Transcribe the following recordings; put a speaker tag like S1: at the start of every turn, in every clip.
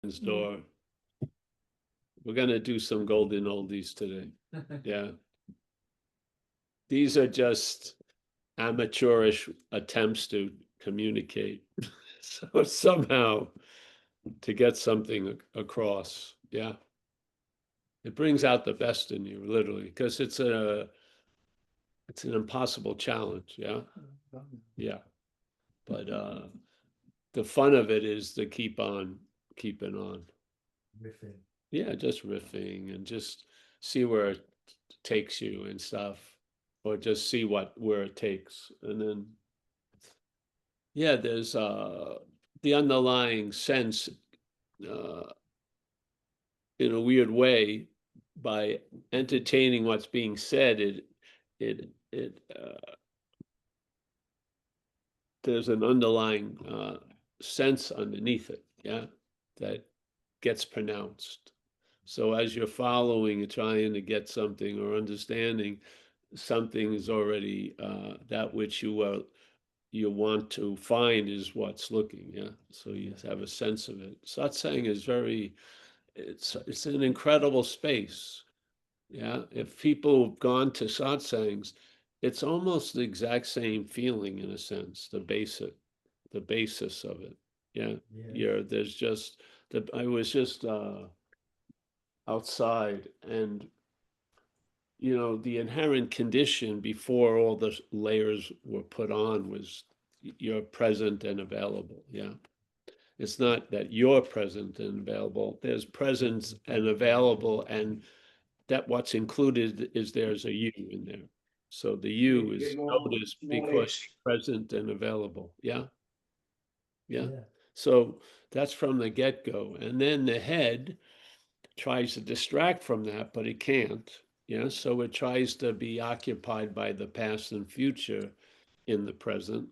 S1: door. We're going to do some golden oldies today. Yeah. These are just amateurish attempts to communicate. So somehow to get something across. Yeah. It brings out the best in you, literally, because it's an impossible challenge. Yeah. Yeah. But the fun of it is to keep on keeping on.
S2: Riffing.
S1: Yeah, just riffing and just see where it takes you and stuff, or just see where it takes. And then yeah, there's the underlying sense uh in a weird way by entertaining what's being said, it there's an underlying sense underneath it, yeah, that gets pronounced. So as you're following and trying to get something or understanding, something is already that which you want to find is what's looking, yeah. So you have a sense of it. Satsang is very, it's an incredible space, yeah. If people have gone to satsangs, it's almost the exact same feeling in a sense, the basis of it. Yeah.
S2: Yes.
S1: Yeah. There's just I was just outside, and the inherent condition before all the layers were put on was you're present and available. Yeah. It's not that you're present and available. There's presence and available, and that what's included is there's a you in there. So the you
S2: Get
S1: is
S2: more
S1: noticed because
S2: knowledge.
S1: you're present and available. Yeah. Yeah.
S2: Yeah.
S1: So that's from the get-go. And then the head tries to distract from that, but it can't. Yeah. So it tries to be occupied by the past and future in the present.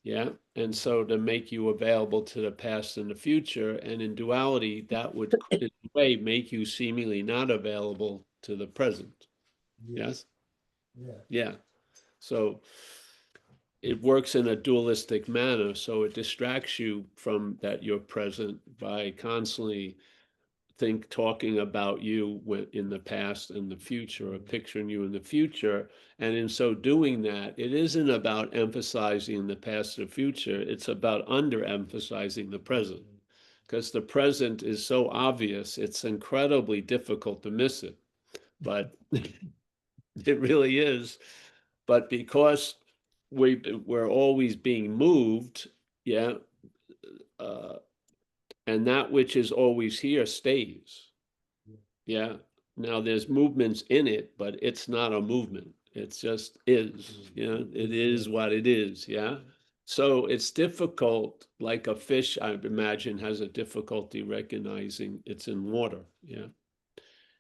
S1: Yeah. And so to make you available to the past and the future, and in duality, that would in a way make you seemingly not available to the present.
S2: Yes.
S1: Yes?
S2: Yeah.
S1: Yeah. So it works in a dualistic manner. So it distracts you from that you're present by constantly talking about you in the past and the future, or picturing you in the future. And in so doing that, it isn't about emphasizing the past or future, it's about underemphasizing the present. Because the present is so obvious, it's incredibly difficult to miss it. But it really is. But because we're always being moved, yeah, uh, and that which is always here stays. Yeah. Now there's movements in it, but it's not a movement. It just is. Yeah. It is what it is. Yeah. So it's difficult, like a fish, I imagine, has a difficulty recognizing it's in water. Yeah.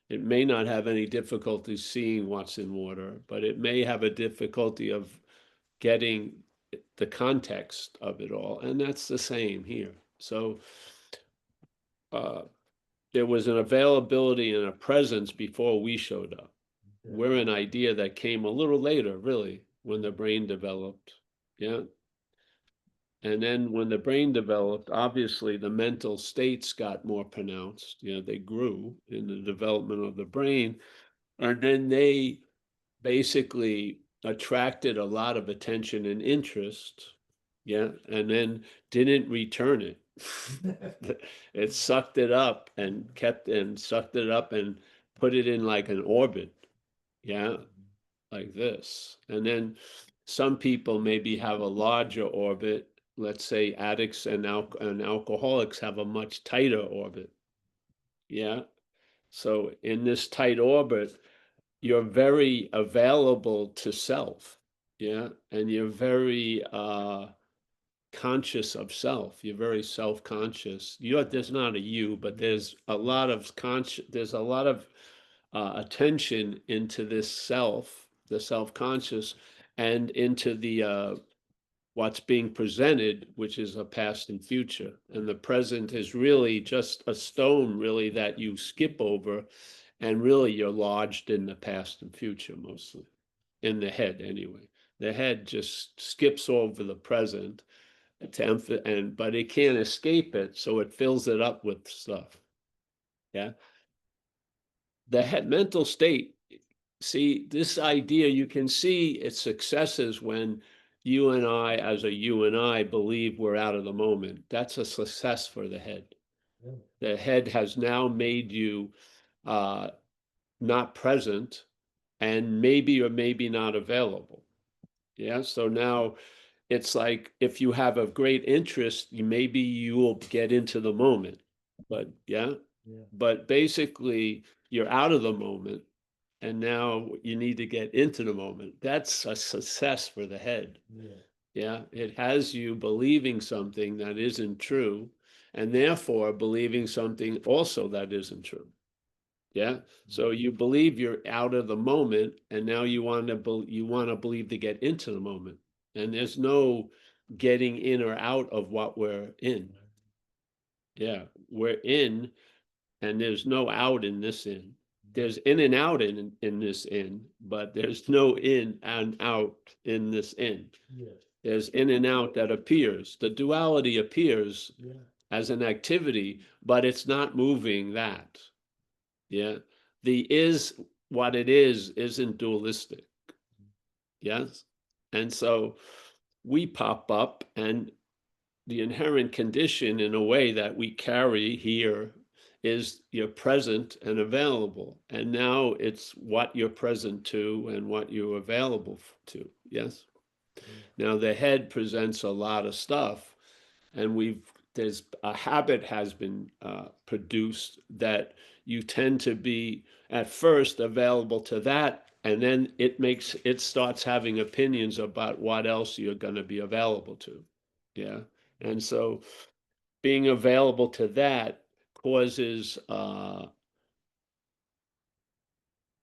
S1: It may not have any difficulty seeing what's in water, but it may have a difficulty of getting the context of it all. And that's the same here. So uh, there was an availability and a presence before we showed up. We're an idea that came a little later, really, when the brain developed. Yeah. And then when the brain developed, obviously the mental states got more pronounced. They grew in the development of the brain. And then they basically attracted a lot of attention and interest. Yeah. And then didn't return it. It sucked it up and sucked it up and put it in like an orbit. Yeah. Like this. And then some people maybe have a larger orbit. Let's say addicts and alcoholics have a much tighter orbit. Yeah. So in this tight orbit, you're very available to self. Yeah. And you're very conscious of self. You're very self-conscious. There's not a you, but there's a lot of there's a lot of attention into this self, the self-conscious, and into the what's being presented, which is a past and future. And the present is really just a stone, really, that you skip over, and really you're lodged in the past and future mostly, in the head anyway. The head just skips over the present, but it can't escape it, so it fills it up with stuff. Yeah. The mental state, see, this idea, you can see its successes when you and I, as a you and I, believe we're out of the moment. That's a success for the head.
S2: Yeah.
S1: The head has now made you not present and maybe or maybe not available. Yeah. So now it's like if you have a great interest, maybe you will get into the moment. But yeah.
S2: Yeah.
S1: But basically, you're out of the moment and now you need to get into the moment. That's a success for the head.
S2: Yeah.
S1: Yeah. It has you believing something that isn't true, and therefore believing something also that isn't true. Yeah. So you believe you're out of the moment, and now you want to believe to get into the moment. And there's no getting in or out of what we're in. Yeah. We're in, and there's no out in this in. There's in and out in this in, but there's no in and out in this in.
S2: Yeah.
S1: There's in and out that appears. The duality appears
S2: Yeah.
S1: as an activity, but it's not moving that. Yeah. The is what it is isn't dualistic. Yes. And so we pop up, and the inherent condition in a way that we carry here is you're present and available. And now it's what you're present to and what you're available to. Yes.
S2: Yeah.
S1: Now the head presents a lot of stuff, and there's a habit has been produced that you tend to be at first available to that, and then it starts having opinions about what else you're going to be available to. Yeah. And so being available to that causes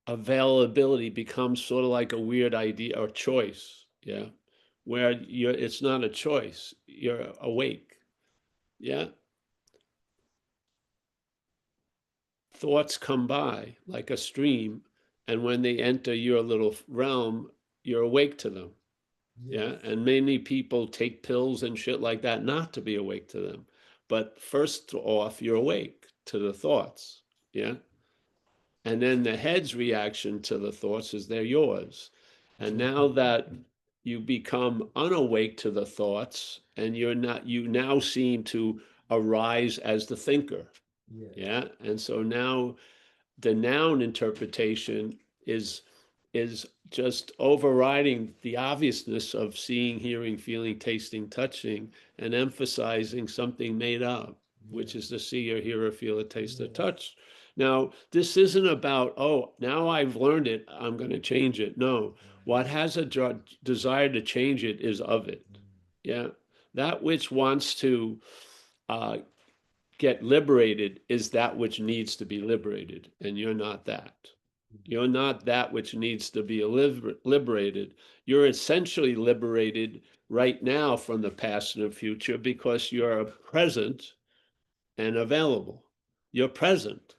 S1: availability becomes sort of like a weird idea or choice. Yeah. Where it's not a choice, you're awake. Yeah. Thoughts come by like a stream, and when they enter your little realm, you're awake to them. Yeah. And many people take pills and shit like that not to be awake to them. But first off, you're awake to the thoughts. Yeah. And then the head's reaction to the thoughts is they're yours. And now that you become unawake to the thoughts, and you now seem to arise as the thinker.
S2: Yeah.
S1: Yeah. And so now the noun interpretation is just overriding the obviousness of seeing, hearing, feeling, tasting, touching, and emphasizing something made up, which is to see or hear or feel or taste or touch. Now, this isn't about, oh, now I've learned it, I'm going to change it. No, what has a desire to change it is of it. Yeah. That which wants to uh, get liberated is that which needs to be liberated, and you're not that. You're not that which needs to be liberated. You're essentially liberated right now from the past and the future because you're present and available. You're present.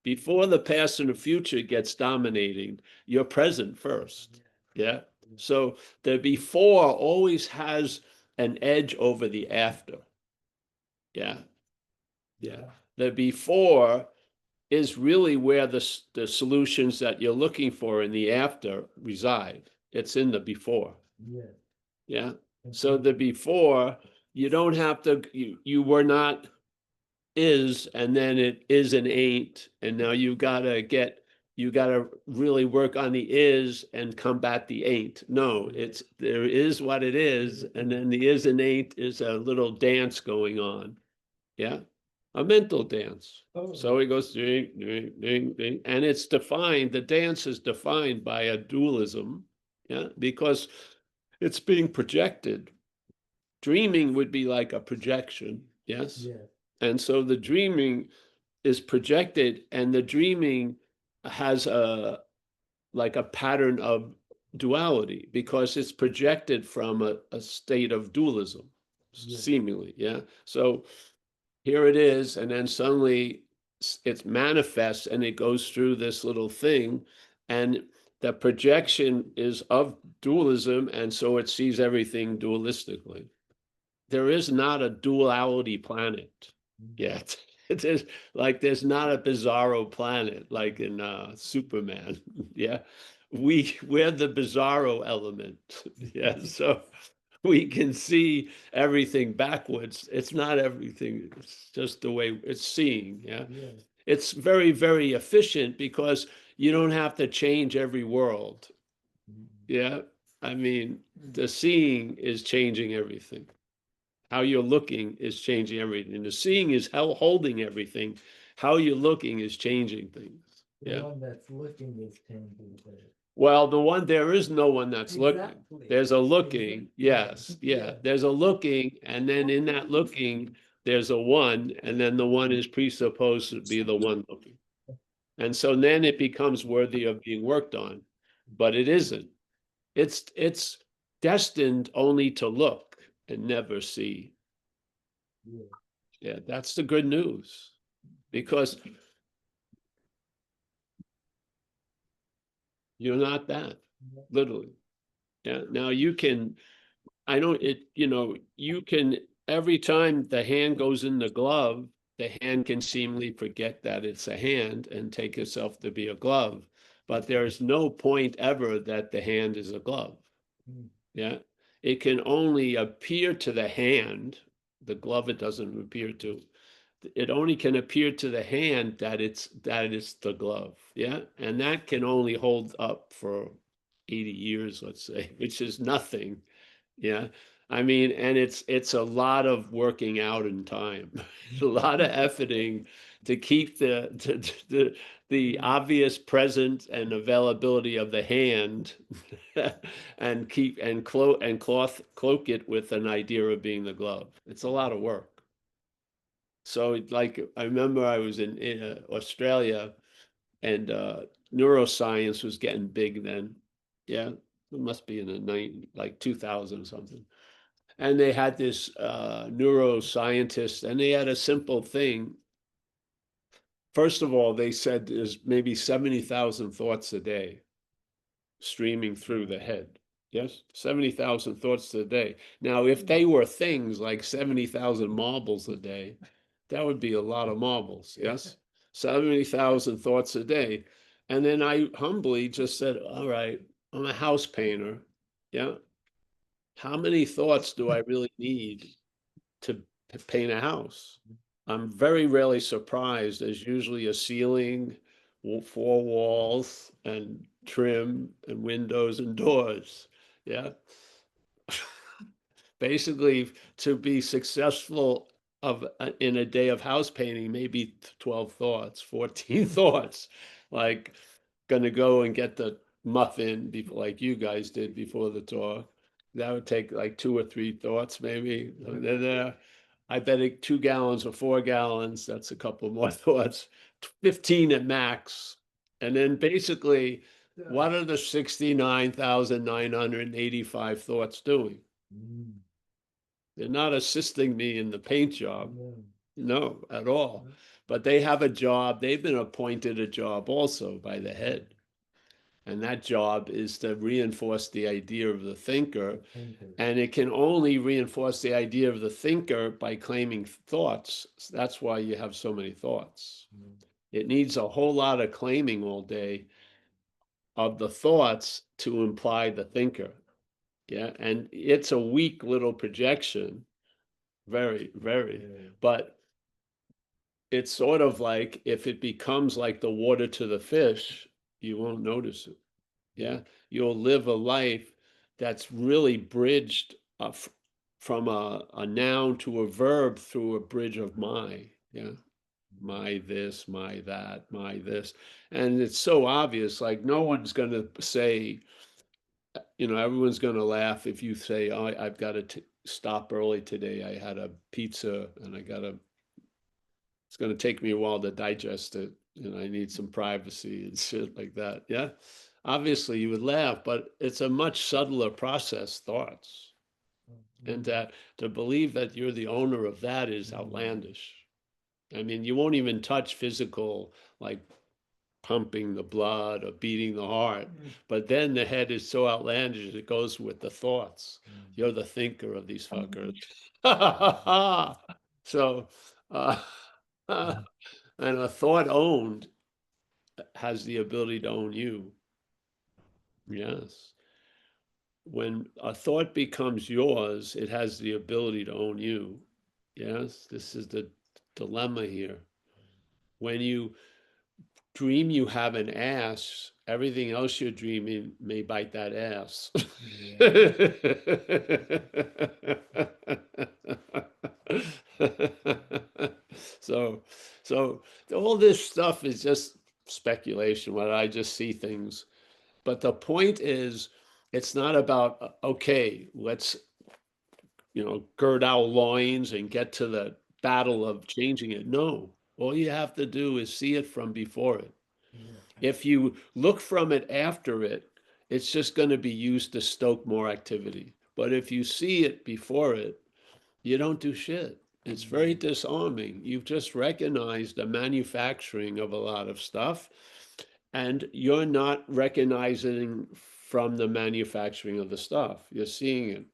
S1: Before the past and the future gets dominating, you're present first. Yeah. So the before always has an edge over the after. Yeah. Yeah. The before is really where the solutions that you're looking for in the after reside. It's in the before.
S2: Yeah.
S1: Yeah. So the before, you don't have to, you were not is, and then it is and ain't. And now you gotta really work on the is and combat the ain't. No, there is what it is. And then the is and ain't is a little dance going on. Yeah. A mental dance.
S2: Oh.
S1: So it goes ding, ding, ding, ding. And it's defined, the dance is defined by a dualism. Yeah. Because it's being projected. Dreaming would be like a projection. Yes.
S2: Yeah.
S1: And so the dreaming is projected, and the dreaming has like a pattern of duality because it's projected from a state of dualism, seemingly. Yeah. So here it is, and then suddenly it manifests and it goes through this little thing, and the projection is of dualism, and so it sees everything dualistically. there is not a duality planet yet. There's not a bizarro planet like in Superman. Yeah. We're the bizarro element. Yeah. So we can see everything backwards. It's not everything, it's just the way it's seeing. Yeah.
S2: Yeah.
S1: It's very, very efficient because you don't have to change every world. Yeah. I mean, the seeing is changing everything. How you're looking is changing everything. The seeing is how holding everything. How you're looking is changing things.
S2: The
S1: Yeah.
S2: one that's looking is changing things.
S1: Well, there is no one that's looking.
S2: Exactly.
S1: There's a looking,
S2: Exactly.
S1: yes, yeah.
S2: Yeah.
S1: There's a looking, and then in that looking, there's a one, and then the one is presupposed to be the one looking. And so then it becomes worthy of being worked on, but it isn't. It's destined only to look and never see.
S2: Yeah.
S1: Yeah, that's the good news. Because you're not that, literally. Yeah. Now you can, I don't, you can, every time the hand goes in the glove, the hand can seemingly forget that it's a hand and take itself to be a glove. But there's no point ever that the hand is a glove.
S2: Mm.
S1: Yeah. It can only appear to the hand, the glove it doesn't appear to. It only can appear to the hand that it's the glove. Yeah. And that can only hold up for 80 years, let's say, which is nothing. Yeah. I mean, and it's a lot of working out in time. It's a lot of efforting to keep the obvious presence and availability of the hand and keep and cloak it with an idea of being the glove. It's a lot of work. So like I remember I was in Australia and neuroscience was getting big then. Yeah, it must be in the like 2000 or something. And they had this neuroscientist, and they had a simple thing. First of all, they said there's maybe 70,000 thoughts a day streaming through the head. Yes, 70,000 thoughts a day. Now, if they were things like 70,000 marbles a day, that would be a lot of marbles. Yes, 70,000 thoughts a day. And then I humbly just said, all right, I'm a house painter. Yeah. How many thoughts do I really need to paint a house? I'm very rarely surprised. There's usually a ceiling, four walls, and trim, and windows and doors. Yeah. Basically, to be successful in a day of house painting, maybe 12 thoughts, 14 thoughts, like gonna go and get the muffin before, like you guys did before the talk. That would take like 2 or 3 thoughts, maybe. And then I bet 2 gallons or 4 gallons, that's a couple more thoughts, 15 at max. And then basically, what are the 69,985 thoughts doing?
S2: Mm.
S1: They're not assisting me in the paint job.
S2: Yeah.
S1: No, at all. But they have a job. They've been appointed a job also by the head. And that job is to reinforce the idea of the thinker.
S2: Thinker.
S1: And it can only reinforce the idea of the thinker by claiming thoughts. That's why you have so many thoughts.
S2: Mm.
S1: It needs a whole lot of claiming all day of the thoughts to imply the thinker. Yeah. And it's a weak little projection. Very, very.
S2: Yeah.
S1: But it's sort of like if it becomes like the water to the fish, you won't notice it. Yeah. You'll live a life that's really bridged from a noun to a verb through a bridge of my. Yeah. My this, my that, my this. And it's so obvious, like no one's going to say, everyone's going to laugh if you say, oh, I've got to stop early today. I had a pizza and it's going to take me a while to digest it. And I need some privacy and shit like that. Yeah. Obviously, you would laugh, but it's a much subtler process, thoughts. And that to believe that you're the owner of that is outlandish. I mean, you won't even touch physical, like pumping the blood or beating the heart. But then the head is so outlandish, it goes with the thoughts. You're the thinker of these fuckers. So, uh, and a thought owned has the ability to own you. Yes. When a thought becomes yours, it has the ability to own you. Yes, this is the dilemma here. When you dream you have an ass, everything else you're dreaming may bite that ass.
S2: Yeah.
S1: So, so all this stuff is just speculation, where I just see things. But the point is, it's not about, okay, let's, gird our loins and get to the battle of changing it. No, all you have to do is see it from before it.
S2: Yeah.
S1: If you look from it after it, it's just going to be used to stoke more activity. But if you see it before it, you don't do shit. It's very disarming. You've just recognized the manufacturing of a lot of stuff, and you're not recognizing from the manufacturing of the stuff. You're seeing it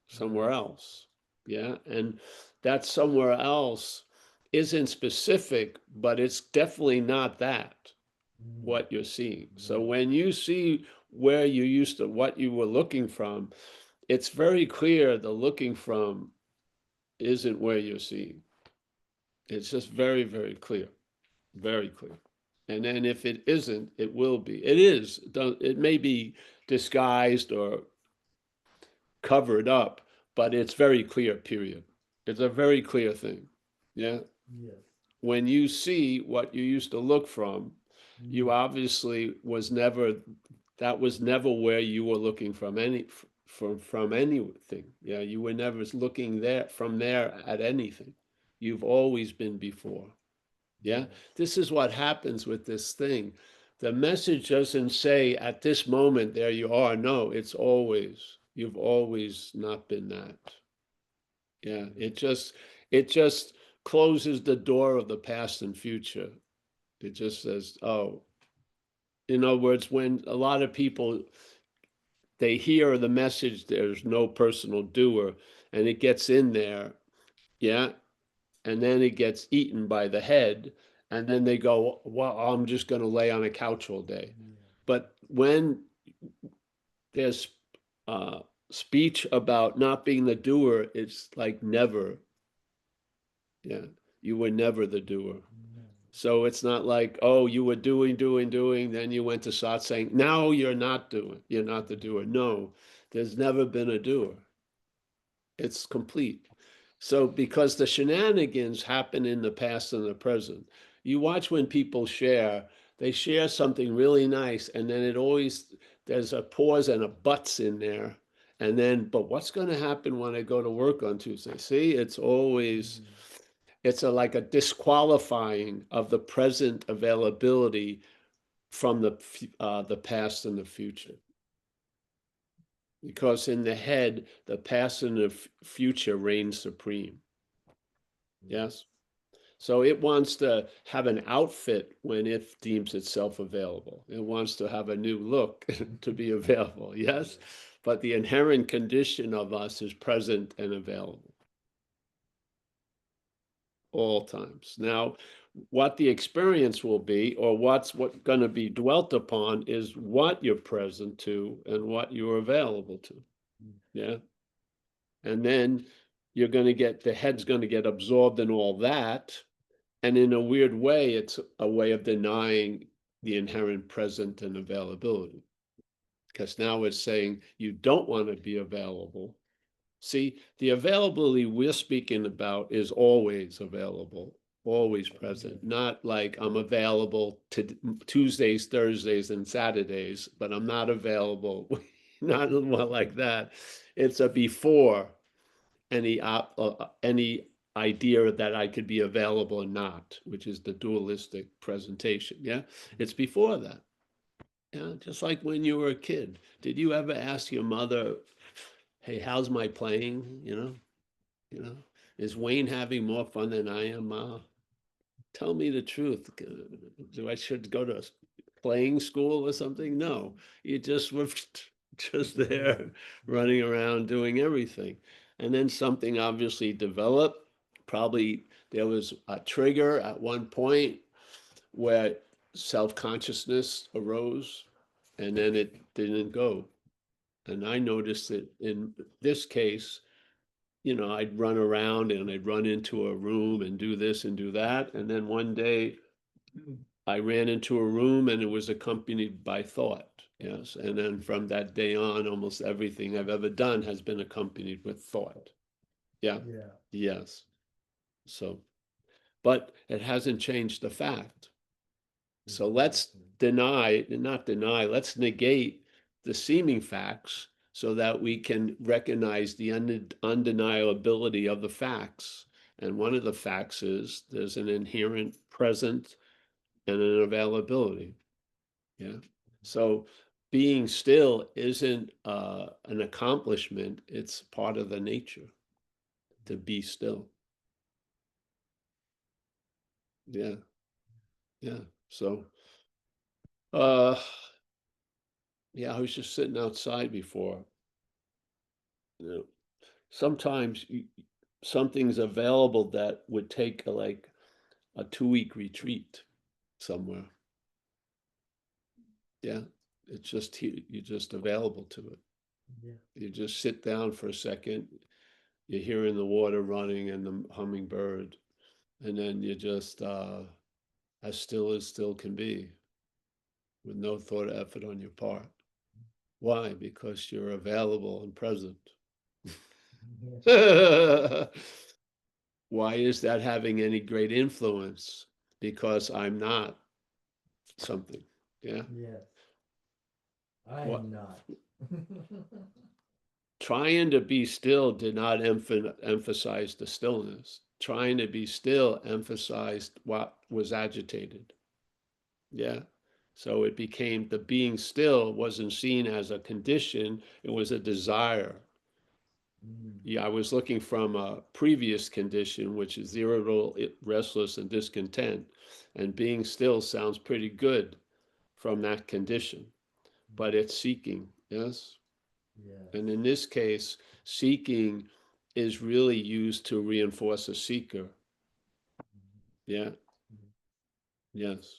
S1: somewhere else. Yeah. And that somewhere else isn't specific, but it's definitely not that what you're seeing. So when you see where you used to, what you were looking from, it's very clear the looking from isn't where you're seeing. It's just very, very clear, very clear. And then if it isn't, it will be. It is. It may be disguised or covered up, but it's very clear, period. It's a very clear thing. Yeah.
S2: Yes.
S1: When you see what you used to look from, you obviously was never, that was never where you were looking from anything. Yeah, you were never looking there from there at anything. You've always been before. Yeah, this is what happens with this thing. The message doesn't say at this moment there you are. No, it's always, you've always not been that. Yeah, it just closes the door of the past and future. It just says, oh, in other words, when a lot of people they hear the message, there's no personal doer, and it gets in there, yeah, and then it gets eaten by the head, and then they go, well, I'm just going to lay on a couch all day. But when there's speech about not being the doer, it's like never. Yeah, you were never the doer. So it's not like, oh, you were doing, then you went to start saying, now you're not doing, you're not the doer. No, there's never been a doer. It's complete. So because the shenanigans happen in the past and the present, you watch when people share, they share something really nice, and then it always, there's a pause and a buts in there. And then, but what's going to happen when I go to work on Tuesday? See, it's always, it's like a disqualifying of the present availability from the past and the future. Because in the head, the past and the future reign supreme. Yes. So it wants to have an outfit when it deems itself available. It wants to have a new look to be available. Yes. But the inherent condition of us is present and available all times. Now, what the experience will be, or what's going to be dwelt upon, is what you're present to and what you're available to. Yeah. And then you're going to get, the head's going to get absorbed in all that. And in a weird way, it's a way of denying the inherent present and availability. Because now it's saying you don't want to be available. See, the availability we're speaking about is always available, always present. Not like I'm available to Tuesdays, Thursdays, and Saturdays, but I'm not available. Not like that. It's a before any idea that I could be available or not, which is the dualistic presentation. Yeah, it's before that. Yeah, just like when you were a kid. Did you ever ask your mother, "Hey, how's my playing?" Is Wayne having more fun than I am, Ma? Tell me the truth. Do I should go to playing school or something? No, you just were just there running around doing everything. and then something obviously developed. Probably there was a trigger at one point where self-consciousness arose, and then it didn't go. And I noticed that in this case, I'd run around and I'd run into a room and do this and do that. And then one day I ran into a room and it was accompanied by thought. Yes. And then from that day on, almost everything I've ever done has been accompanied with thought. Yeah.
S2: Yeah.
S1: Yes. So, but it hasn't changed the fact. So let's not deny, let's negate the seeming facts so that we can recognize the undeniability of the facts. And one of the facts is there's an inherent present and an availability. Yeah. So being still isn't an accomplishment, it's part of the nature to be still. Yeah. Yeah. So, uh, yeah, I was just sitting outside before. You know, sometimes something's available that would take like a 2 week retreat somewhere. Yeah, it's just you're just available to it.
S2: Yeah.
S1: You just sit down for a second, you're hearing the water running and the hummingbird, and then you're just as still can be, with no thought or effort on your part. Why? Because you're available and present. Why is that having any great influence? Because I'm not something. Yeah.
S2: Yes. I
S1: What
S2: am not.
S1: trying to be still did not emphasize the stillness. Trying to be still emphasized what was agitated. Yeah. So it became the being still wasn't seen as a condition, it was a desire. Yeah, I was looking from a previous condition, which is irritable, restless, and discontent. And being still sounds pretty good from that condition, but it's seeking, yes?
S2: Yes.
S1: And in this case, seeking is really used to reinforce a seeker. Yeah, yes.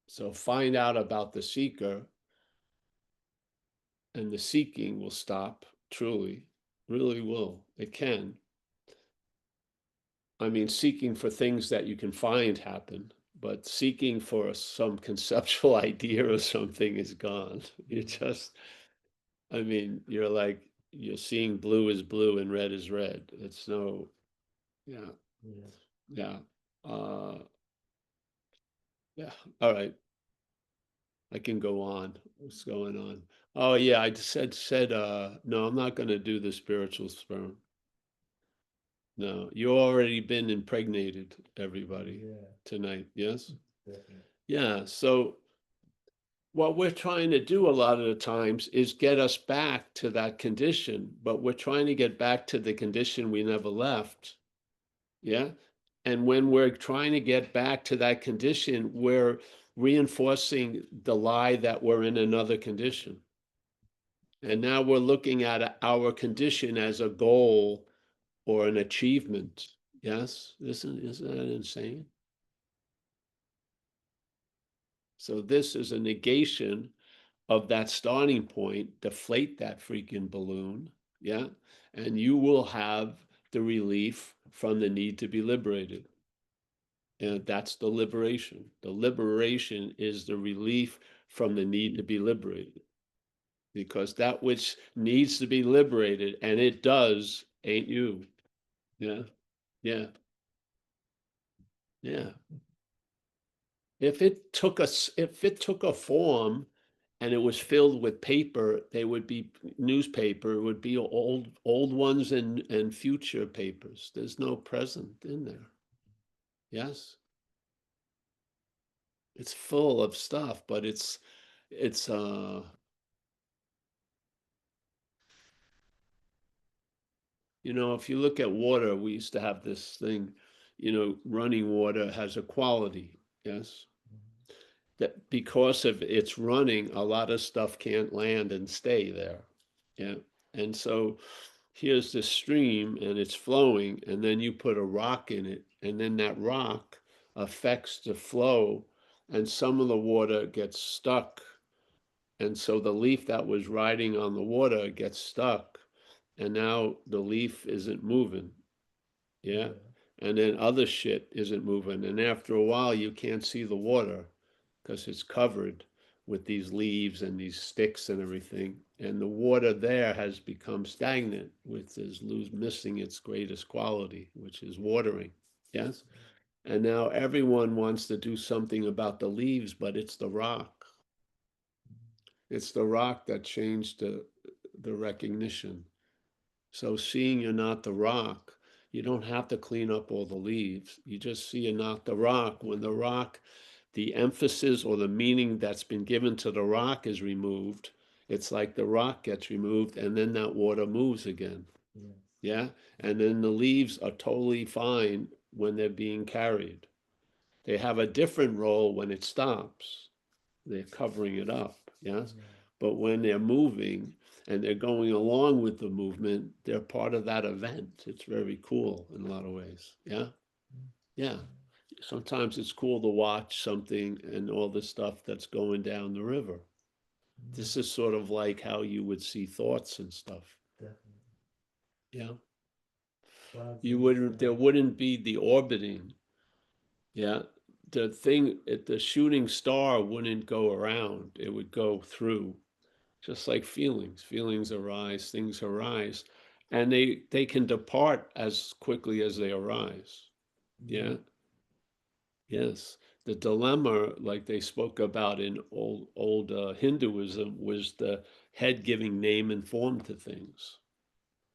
S1: So find out about the seeker, and the seeking will stop, truly, really will. It can. I mean, seeking for things that you can find happen, but seeking for some conceptual idea or something is gone. You just, I mean, you're like, you're seeing blue is blue and red is red. It's no, yeah,
S2: Yes.
S1: yeah, uh, yeah. All right, I can go on. What's going on? Oh yeah, I just said, no, I'm not going to do the spiritual sperm. No, you already been impregnated, everybody,
S2: Yeah.
S1: tonight. Yes.
S2: Definitely.
S1: Yeah. So what we're trying to do a lot of the times is get us back to that condition, but we're trying to get back to the condition we never left. Yeah. And when we're trying to get back to that condition, we're reinforcing the lie that we're in another condition. And now we're looking at our condition as a goal or an achievement. Yes? Isn't that insane? So this is a negation of that starting point, deflate that freaking balloon, yeah, and you will have the relief from the need to be liberated. And that's the liberation. The liberation is the relief from the need to be liberated. Because that which needs to be liberated, and it does, ain't you. Yeah, yeah, yeah. If it took a form and it was filled with paper, they would be newspaper, it would be old ones and future papers. There's no present in there. Yes. It's full of stuff, but it's if you look at water, we used to have this thing, running water has a quality, yes? That because of its running, a lot of stuff can't land and stay there. Yeah. And so here's this stream and it's flowing, and then you put a rock in it, and then that rock affects the flow, and some of the water gets stuck. And so the leaf that was riding on the water gets stuck, and now the leaf isn't moving. Yeah.
S2: Yeah.
S1: And then other shit isn't moving. And after a while, you can't see the water because it's covered with these leaves and these sticks and everything. And the water there has become stagnant, which is missing its greatest quality, which is watering. Yes. And now everyone wants to do something about the leaves, but it's the rock. It's the rock that changed the recognition. So seeing you're not the rock, you don't have to clean up all the leaves. You just see you're not the rock. When the rock, the emphasis or the meaning that's been given to the rock is removed, it's like the rock gets removed and then that water moves again.
S2: Yeah.
S1: Yeah. And then the leaves are totally fine when they're being carried. They have a different role when it stops. They're covering it up. Yes.
S2: Yeah.
S1: But when they're moving and they're going along with the movement, they're part of that event. It's very cool in a lot of ways. Yeah. Yeah. Sometimes it's cool to watch something and all the stuff that's going down the river.
S2: Mm.
S1: This is sort of like how you would see thoughts and stuff.
S2: Definitely.
S1: Yeah.
S2: Clouds
S1: You
S2: in the
S1: wouldn't, there
S2: sky.
S1: wouldn't be the orbiting. Yeah. The thing, the shooting star wouldn't go around, it would go through. Just like feelings. Feelings arise, things arise, and they can depart as quickly as they arise.
S2: Yeah.
S1: Yeah, yes. The dilemma, like they spoke about in old Hinduism, was the head giving name and form to things.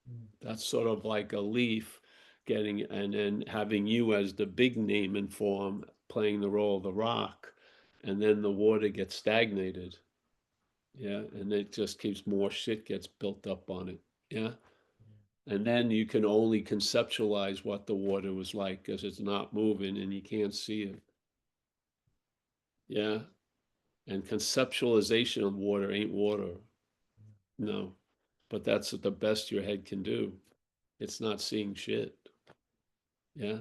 S2: Mm.
S1: That's sort of like a leaf getting, and then having you as the big name and form playing the role of the rock, and then the water gets stagnated. Yeah, and it just keeps more shit gets built up on it. Yeah. And then you can only conceptualize what the water was like because it's not moving and you can't see it. Yeah. And conceptualization of water ain't water. No. But that's the best your head can do. It's not seeing shit. Yeah.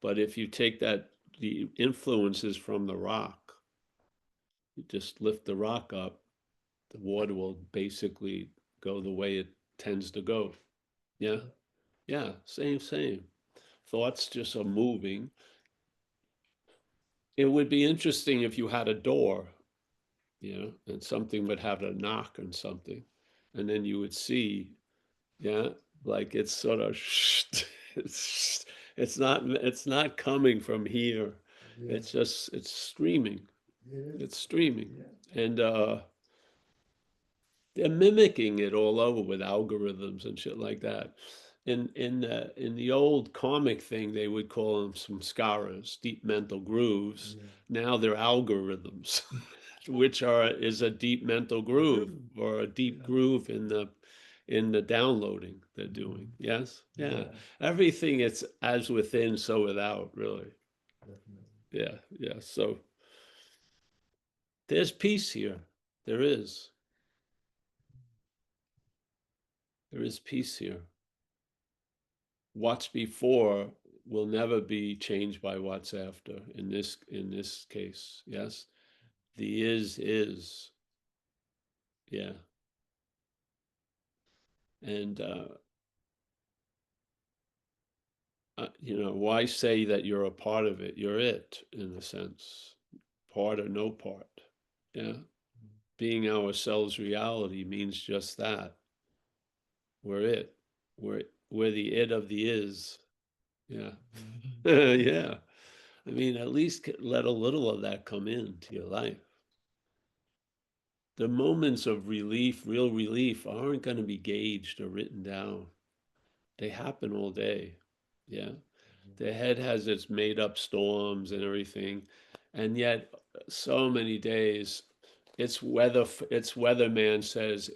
S1: But if you take that, the influences from the rock, you just lift the rock up, the water will basically go the way it tends to go. Yeah.
S2: Yeah.
S1: Yeah. Same. Thoughts just are moving. It would be interesting if you had a door, and something would have a knock on something, and then you would see, yeah, like it's sort of, it's it's not coming from here.
S2: Yeah.
S1: It's streaming.
S2: It is.
S1: It's streaming,
S2: Yeah.
S1: and they're mimicking it all over with algorithms and shit like that. In the old comic thing, they would call them some scaras, deep mental grooves.
S2: Yeah.
S1: Now they're algorithms, which is a deep mental groove or a deep
S2: Yeah.
S1: groove in the downloading they're doing.
S2: Mm.
S1: Yes, yeah.
S2: Yeah.
S1: Everything it's as within, so without. Really,
S2: Definitely.
S1: yeah. So there's peace here. There is. There is peace here. What's before will never be changed by what's after in this case. Yes, the is. Yeah. And why say that you're a part of it? You're it in a sense, part or no part. Yeah. Being ourselves reality means just that. We're it. We're the it of the is. Yeah.
S2: Mhm.
S1: Yeah. I mean, at least let a little of that come into your life. The moments of relief, real relief, aren't going to be gauged or written down. They happen all day. Yeah. The head has its made up storms and everything. And yet, so many days, its weatherman says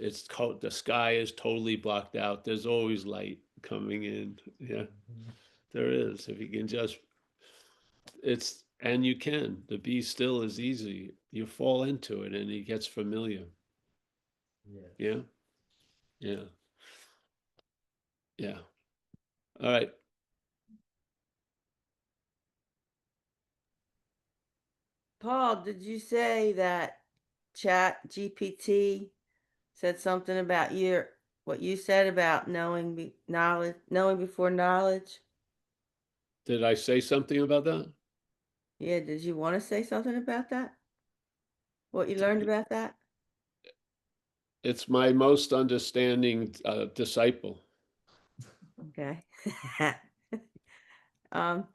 S1: the sky is totally blocked out. There's always light coming in. Yeah,
S2: Mhm.
S1: there is. If you can just, and you can. The be still is easy. You fall into it and it gets familiar.
S2: Yes.
S1: Yeah. Yeah. Yeah. All right.
S3: Paul, did you say that Chat GPT said something about what you said about knowing before knowledge?
S1: Did I say something about that?
S3: Yeah, did you want to say something about that? What you learned about that?
S1: It's my most understanding disciple.
S3: Okay.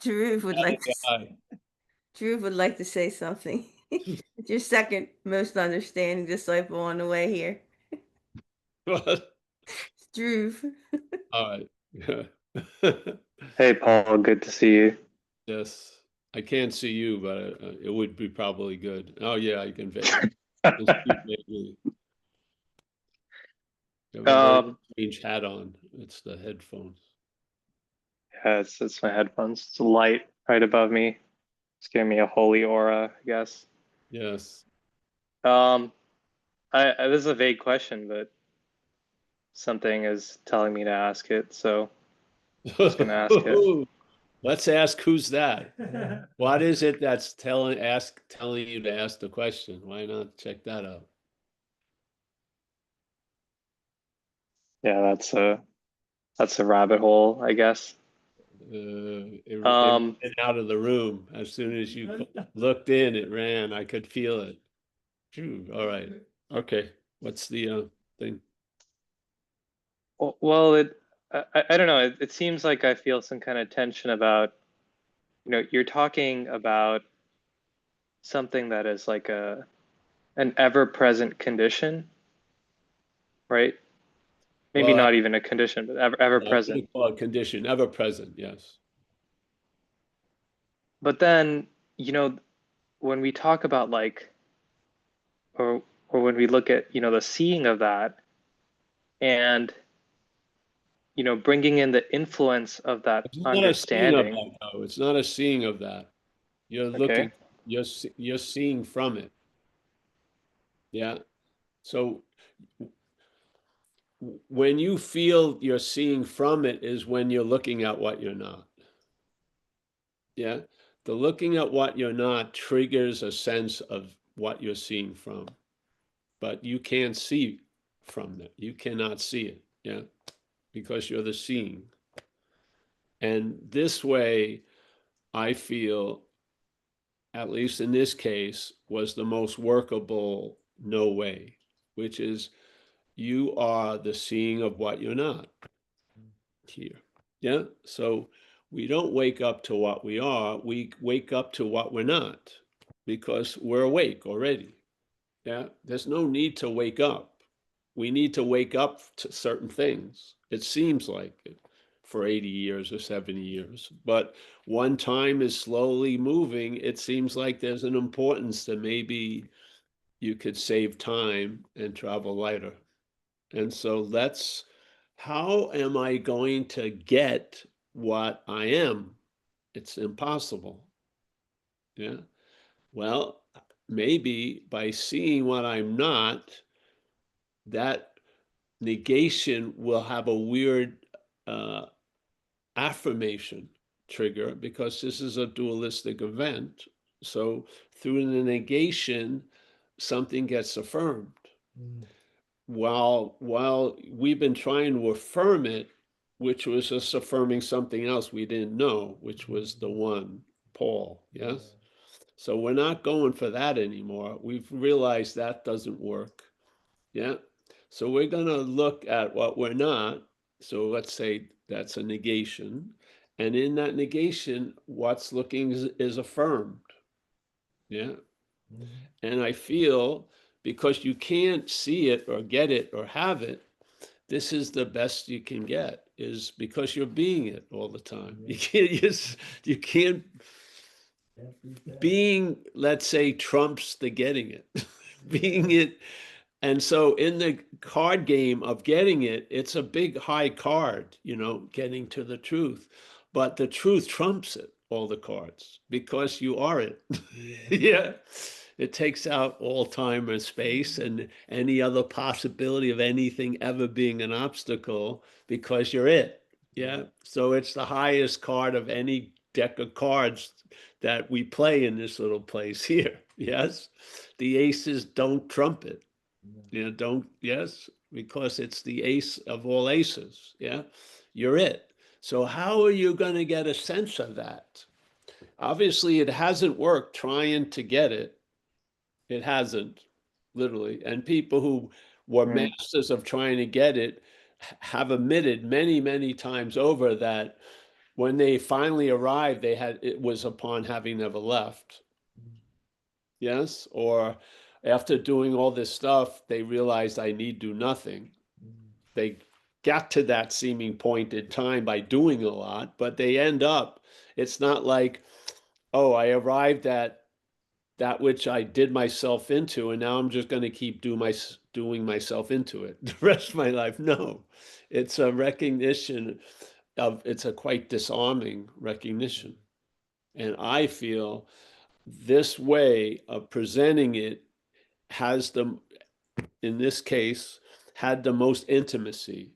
S3: Drew would like to,
S1: Hi.
S3: Drew would like to say something. It's your second most understanding disciple on the way here.
S1: What?
S3: It's Drew.
S1: All right.
S4: Hey, Paul, good to see you.
S1: Yes. I can't see you, but it would be probably good. Oh yeah, I can see me. You have a very
S4: Um,
S1: strange hat on. It's the headphones.
S4: yeah, it's my headphones. It's a light right above me. It's giving me a holy aura, I guess.
S1: Yes.
S4: Um, this is a vague question, but something is telling me to ask it, so I'm just gonna ask it.
S1: Let's ask who's that? What is it that's telling you to ask the question? Why not check that out?
S4: Yeah, that's a rabbit hole, I guess.
S1: It
S4: Um,
S1: ran out of the room as soon as you looked in. It ran. I could feel it. Phew, all right. Okay. What's the thing?
S4: well, I don't know. It seems like I feel some kind of tension about, you're talking about something that is like an ever-present condition, right? Maybe
S1: Well,
S4: not even a condition, but ever
S1: I'm going
S4: present.
S1: to call it condition, ever present. Yes.
S4: But then, when we talk about like, or when we look at, the seeing of that and, bringing in the influence of that
S1: It's not a seeing of
S4: understanding.
S1: that, though. It's not a seeing of that. You're
S4: Okay.
S1: looking, you're seeing from it. Yeah. So when you feel you're seeing from it is when you're looking at what you're not. Yeah. The looking at what you're not triggers a sense of what you're seeing from, but you can't see from it. You cannot see it. Yeah. Because you're the seeing. And this way, I feel, at least in this case, was the most workable no way, which is you are the seeing of what you're not here. Yeah. So we don't wake up to what we are, we wake up to what we're not because we're awake already. Yeah. There's no need to wake up. We need to wake up to certain things. It seems like it for 80 years or 70 years. But one time is slowly moving. It seems like there's an importance that maybe you could save time and travel lighter. And so that's how am I going to get what I am? It's impossible. Yeah. Well, maybe by seeing what I'm not, that negation will have a weird uh, affirmation trigger because this is a dualistic event. So through the negation, something gets affirmed. While we've been trying to affirm it, which was just affirming something else we didn't know, which was the one, Paul. Yes. So we're not going for that anymore. We've realized that doesn't work. Yeah. So we're going to look at what we're not. So let's say that's a negation. And in that negation, what's looking is affirmed. Yeah. And I feel because you can't see it or get it or have it, this is the best you can get is because you're being it all the time. You can't just, you can't, being, let's say, trumps the getting it. Being it. And so in the card game of getting it, it's a big high card, getting to the truth. But the truth trumps it, all the cards, because you are it. Yeah. It takes out all time and space and any other possibility of anything ever being an obstacle because you're it. Yeah, so it's the highest card of any deck of cards that we play in this little place here. Yes, the aces don't trump it.
S2: Yeah.
S1: Don't, yes, because it's the ace of all aces. Yeah, you're it. So how are you going to get a sense of that? Obviously, it hasn't worked trying to get it. It hasn't, literally. And people who were
S4: Right.
S1: masters of trying to get it have admitted many, many times over that when they finally arrived, it was upon having never left. Yes, or after doing all this stuff, they realized I need do nothing. They got to that seeming point in time by doing a lot, but they end up, it's not like, oh, I arrived at that which I did myself into, and now I'm just going to keep doing myself into it the rest of my life. No, it's a recognition it's a quite disarming recognition. And I feel this way of presenting it has in this case, had the most intimacy.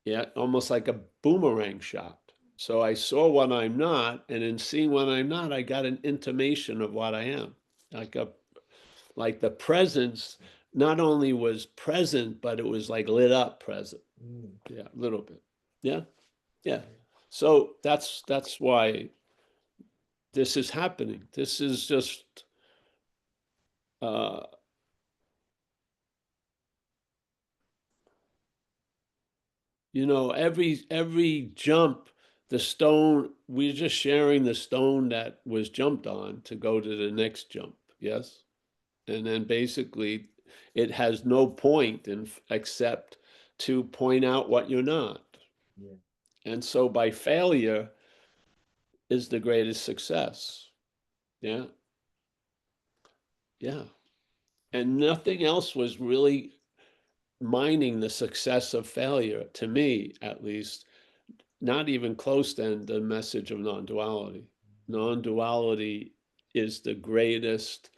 S1: Yeah, almost like a boomerang shot. So I saw what I'm not, and in seeing what I'm not, I got an intimation of what I am. Like the presence not only was present, but it was like lit up present. Yeah, a little bit. Yeah, yeah. So that's why this is happening. This is just uh, every jump, the stone, we're just sharing the stone that was jumped on to go to the next jump. Yes. And then basically it has no point except to point out what you're not.
S2: Yeah.
S1: And so by failure is the greatest success. Yeah. Yeah. And nothing else was really mining the success of failure, to me at least, not even close than the message of non-duality. Non-duality is the greatest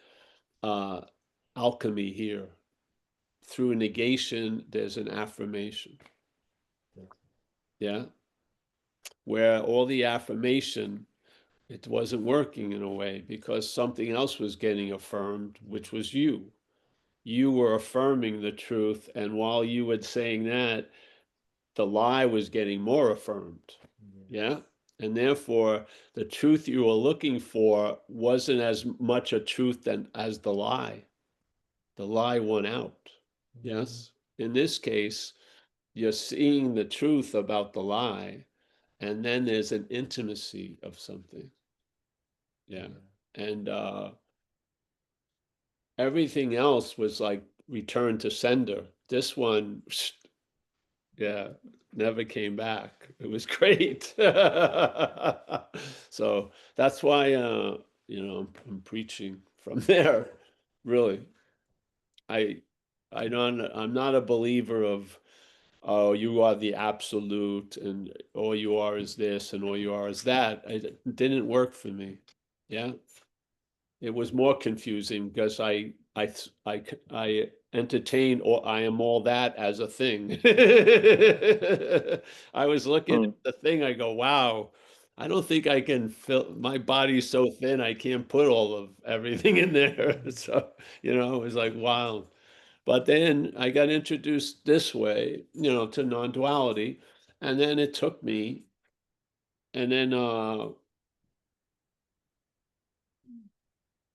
S1: alchemy here. Through negation, there's an affirmation. Yeah. Where all the affirmation, it wasn't working in a way because something else was getting affirmed, which was you. You were affirming the truth, and while you were saying that, the lie was getting more affirmed. Yeah. And therefore, the truth you were looking for wasn't as much a truth as the lie. The lie won out. Yes. In this case, you're seeing the truth about the lie, and then there's an intimacy of something. Yeah. And everything else was like return to sender. This one, yeah, never came back. It was great. So that's why I'm preaching from there. Really. I'm not a believer of, oh, you are the absolute and all you are is this and all you are is that. It didn't work for me. Yeah. It was more confusing because I entertain or I am all that as a thing. I was looking at the thing, I go, wow, I don't think I can my body's so thin, I can't put all of everything in there. So, it was like, wow. But then I got introduced this way, to non-duality, and then it took me, and then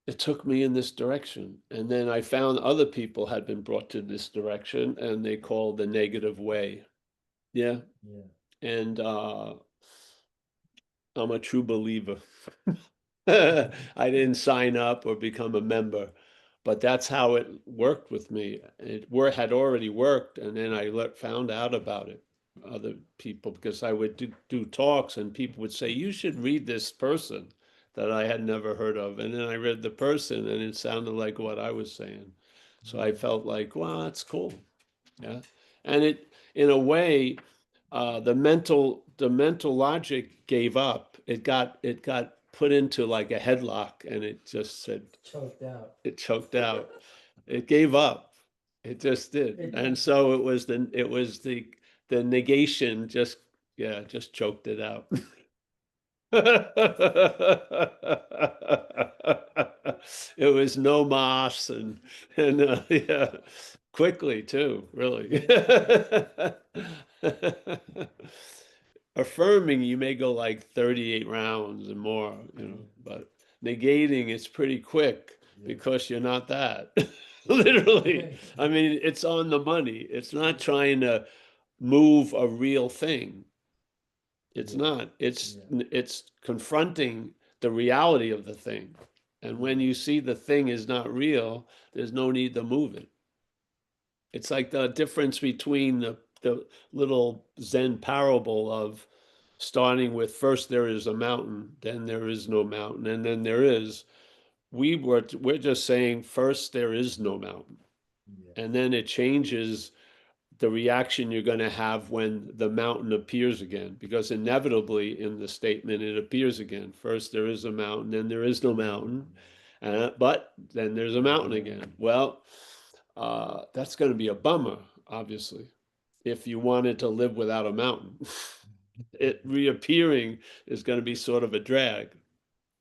S1: it took me in this direction. And then I found other people had been brought to this direction, and they called the negative way. Yeah.
S2: Yeah.
S1: And I'm a true believer. I didn't sign up or become a member, but that's how it worked with me. Had already worked, and then I found out about it. Other people, because I would do talks, and people would say, "You should read this person," that I had never heard of. And then I read the person, and it sounded like what I was saying. So I felt like, wow, that's cool. Yeah. And in a way, the mental logic gave up. It got put into like a headlock, and it just said,
S2: Choked out.
S1: it choked out. It gave up. It just did. And so it was the negation just Yeah, just choked it out. It was no mas and yeah, quickly too, really. Affirming, you may go like 38 rounds and more, but negating, it's pretty quick
S2: Yeah.
S1: because you're not that. Literally.
S2: Right.
S1: I mean, it's on the money. It's not trying to move a real thing. It's
S2: Yeah.
S1: not. It's
S2: Yeah.
S1: it's confronting the reality of the thing. And when you see the thing is not real, there's no need to move it. It's like the difference between the little Zen parable of starting with first there is a mountain, then there is no mountain, and then there is. We're just saying first there is no mountain,
S2: Yeah.
S1: and then it changes the reaction you're going to have when the mountain appears again, because inevitably in the statement it appears again. First there is a mountain, then there is no mountain, but then there's a mountain again. Well, that's going to be a bummer, obviously, if you wanted to live without a mountain. It reappearing is going to be sort of a drag.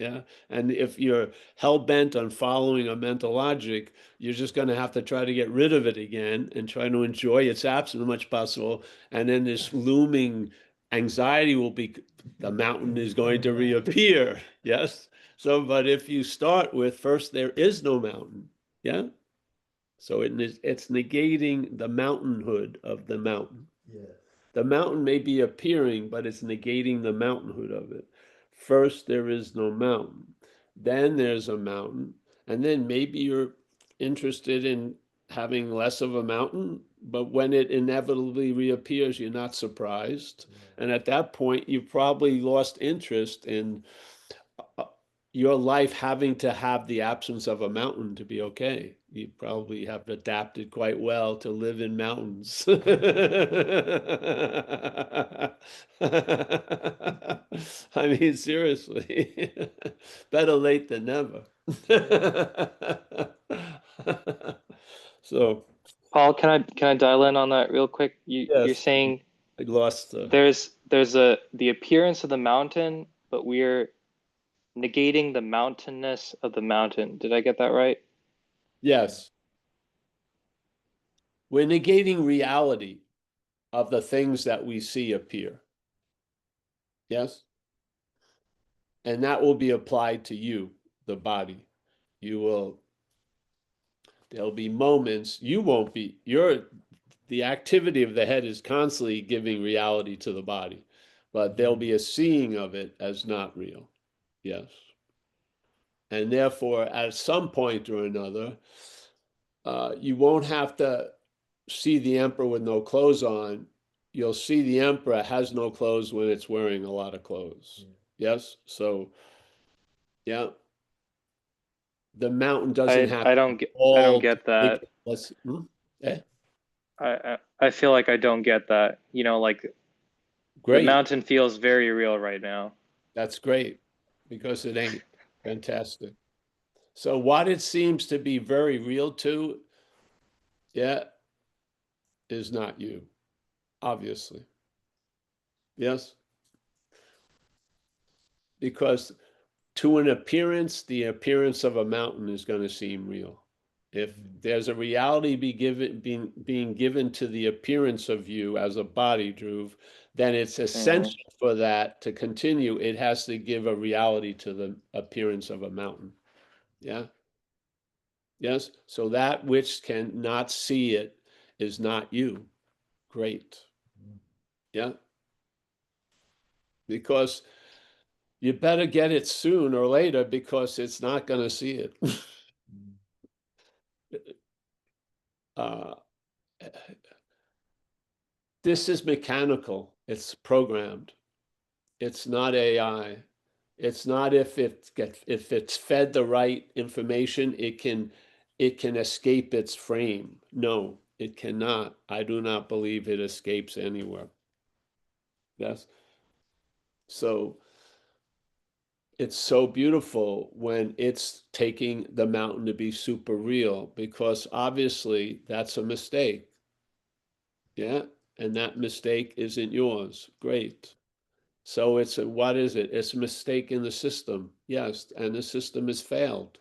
S1: Yeah. And if you're hell bent on following a mental logic, you're just going to have to try to get rid of it again and try to enjoy its absence as much as possible. And then this looming anxiety will be the mountain is going to reappear. Yes. So, but if you start with first, there is no mountain. Yeah. So it's negating the mountainhood of the mountain.
S2: Yeah.
S1: The mountain may be appearing, but it's negating the mountainhood of it. First, there is no mountain. Then there's a mountain. And then maybe you're interested in having less of a mountain, but when it inevitably reappears, you're not surprised.
S2: Yeah.
S1: And at that point, you've probably lost interest in your life having to have the absence of a mountain to be okay. You probably have adapted quite well to live in mountains. I mean, seriously, better late than never. So,
S4: Paul, can I dial in on that real quick? You're
S1: yes,
S4: saying
S1: I lost.
S4: there's the appearance of the mountain, but we're negating the mountainness of the mountain. Did I get that right?
S1: Yes, we're negating reality of the things that we see appear. Yes? And that will be applied to you, the body. There'll be moments, the activity of the head is constantly giving reality to the body, but there'll be a seeing of it as not real. Yes. And therefore, at some point or another, you won't have to see the emperor with no clothes on. You'll see the emperor has no clothes when it's wearing a lot of clothes. Yes. So, yeah, the mountain doesn't have
S4: I
S1: to
S4: don't
S1: be
S4: get that.
S1: Eh?
S4: I feel like I don't get that. Like the
S1: Great.
S4: mountain feels very real right now.
S1: That's great because it ain't. Fantastic. So what it seems to be very real to, yeah, is not you, obviously. Yes? Because to an appearance, the appearance of a mountain is going to seem real. If there's a reality being given to the appearance of you as a body, Dhruv, then it's essential for that to continue. It has to give a reality to the appearance of a mountain. Yeah. Yes. So that which cannot see it is not you. Great. Yeah. Because you better get it soon or later because it's not going to see it. uh, this is mechanical. It's programmed. It's not AI. It's not if it's fed the right information, it can escape its frame. No, it cannot. I do not believe it escapes anywhere. Yes. So it's so beautiful when it's taking the mountain to be super real, because obviously that's a mistake. Yeah. and that mistake isn't yours. Great. So what is it? It's a mistake in the system. Yes, and the system has failed.